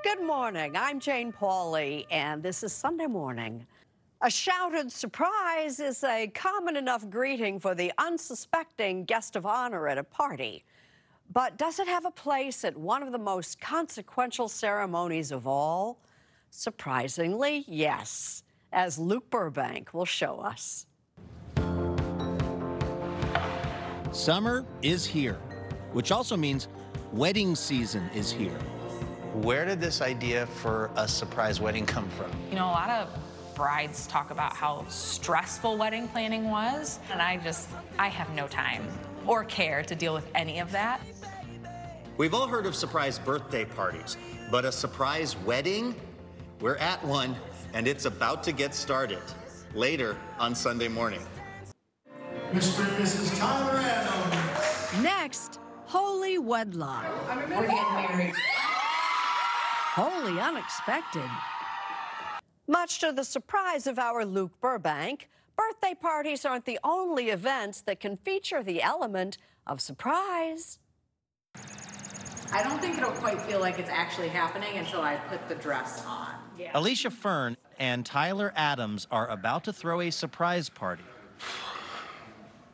Good morning. I'm Jane Pauley, and this is Sunday Morning. A shouted surprise is a common enough greeting for the unsuspecting guest of honor at a party. But does it have a place at one of the most consequential ceremonies of all? Surprisingly, yes, as Luke Burbank will show us. Summer is here, which also means wedding season is here. Where did this idea for a surprise wedding come from? You know, a lot of brides talk about how stressful wedding planning was, and I have no time or care to deal with any of that. We've all heard of surprise birthday parties, but a surprise wedding? We're at one, and it's about to get started later on Sunday Morning. Mr. and Mrs. Tyler Adams. Next, holy wedlock. We're getting married. Wholly unexpected. Much to the surprise of our Luke Burbank, birthday parties aren't the only events that can feature the element of surprise. I don't think it'll quite feel like it's actually happening until I put the dress on. Yeah. Alicia Fern and Tyler Adams are about to throw a surprise party.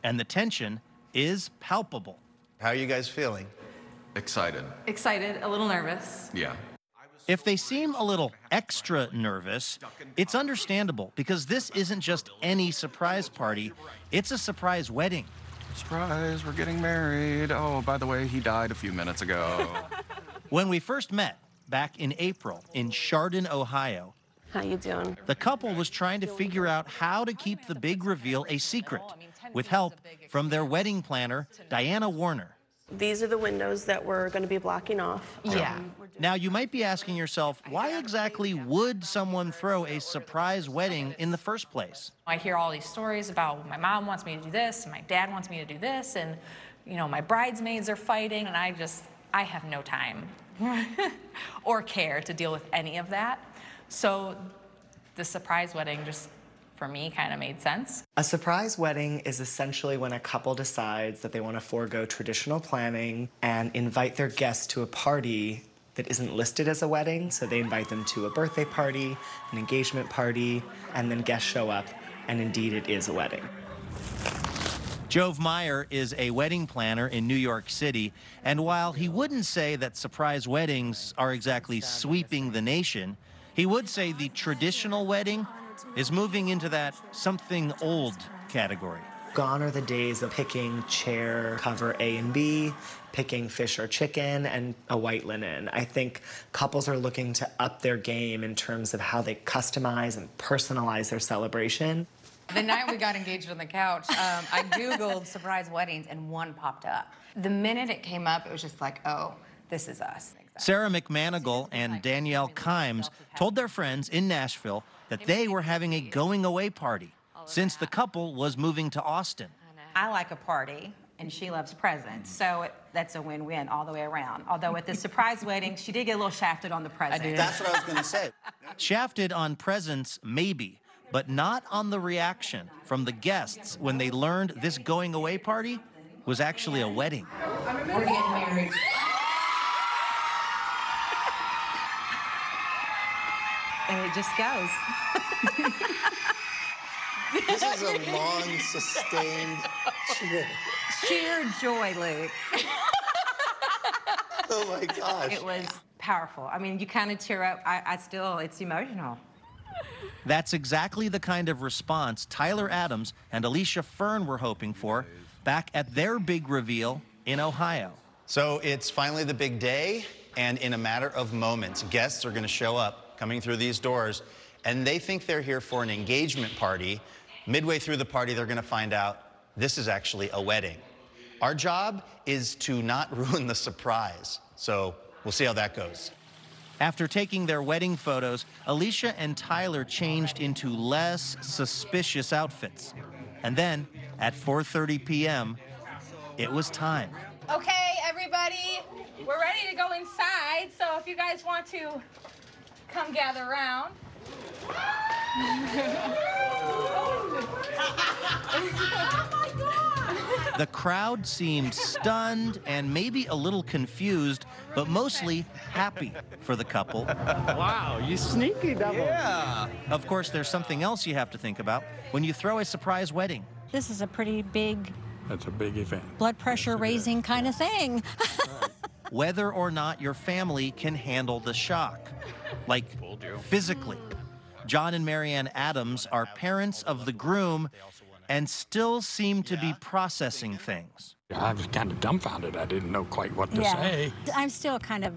And the tension is palpable. How are you guys feeling? Excited. Excited, a little nervous. Yeah. If they seem a little extra nervous, it's understandable because this isn't just any surprise party, it's a surprise wedding. Surprise, we're getting married. Oh, by the way, he died a few minutes ago. When we first met, back in April in Chardon, Ohio, How you doing? the couple was trying to figure out how to keep the big reveal a secret, with help from their wedding planner, Diana Warner. These are the windows that we're going to be blocking off. Yeah. Now, you might be asking yourself, why exactly would someone throw a surprise wedding in the first place? I hear all these stories about my mom wants me to do this, and my dad wants me to do this, and, you know, my bridesmaids are fighting, and I have no time or care to deal with any of that. So the surprise wedding just, for me, kind of made sense. A surprise wedding is essentially when a couple decides that they want to forego traditional planning and invite their guests to a party that isn't listed as a wedding. So they invite them to a birthday party, an engagement party, and then guests show up, and indeed it is a wedding. Jove Meyer is a wedding planner in New York City, and while he wouldn't say that surprise weddings are exactly sweeping the nation, he would say the traditional wedding is moving into that something old category. Gone are the days of picking chair cover A and B, picking fish or chicken, and a white linen. I think couples are looking to up their game in terms of how they customize and personalize their celebration. The night we got engaged on the couch, I Googled surprise weddings and one popped up. The minute it came up, it was just like, oh, this is us. Sarah McManigal and Danielle Kimes told their friends in Nashville that they were having a going-away party since the couple was moving to Austin. I like a party, and she loves presents, so that's a win-win all the way around. Although at the surprise wedding, she did get a little shafted on the present. That's what I was going to say. Shafted on presents, maybe, but not on the reaction from the guests when they learned this going-away party was actually a wedding. We're getting married. And it just goes. This is a long, sustained cheer. Sheer joy, Luke. Oh my gosh. It was powerful. I mean, you kind of tear up. It's emotional. That's exactly the kind of response Tyler Adams and Alicia Fern were hoping for back at their big reveal in Ohio. So it's finally the big day, and in a matter of moments, guests are going to show up coming through these doors, and they think they're here for an engagement party. Midway through the party, they're going to find out this is actually a wedding. Our job is to not ruin the surprise, so we'll see how that goes. After taking their wedding photos, Alicia and Tyler changed into less suspicious outfits. And then, at 4:30 p.m., it was time. Okay, everybody, we're ready to go inside, so if you guys want to come gather around. Oh my God! The crowd seemed stunned and maybe a little confused, but mostly happy for the couple. Wow, you sneaky devil. Yeah. Of course, there's something else you have to think about when you throw a surprise wedding. This is a pretty big, That's a big event. blood pressure raising kind of thing. Whether or not your family can handle the shock, like physically. John and Marianne Adams are parents of the groom and still seem to be processing things. I was kind of dumbfounded. I didn't know quite what to say. I'm still kind of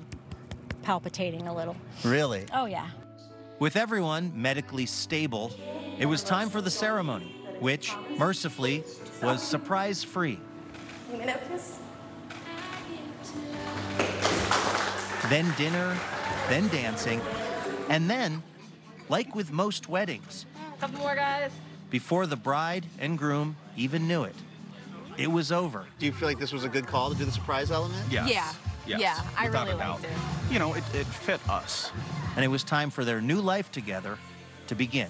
palpitating a little. Really? Oh, yeah. With everyone medically stable, it was time for the ceremony, which, mercifully, was surprise-free. Then dinner, then dancing, and then, like with most weddings, Couple more, guys. before the bride and groom even knew it, it was over. Do you feel like this was a good call to do the surprise element? Yes. Yeah. Yes. Yeah, I Without really a doubt. liked it. You know, it fit us. And it was time for their new life together to begin.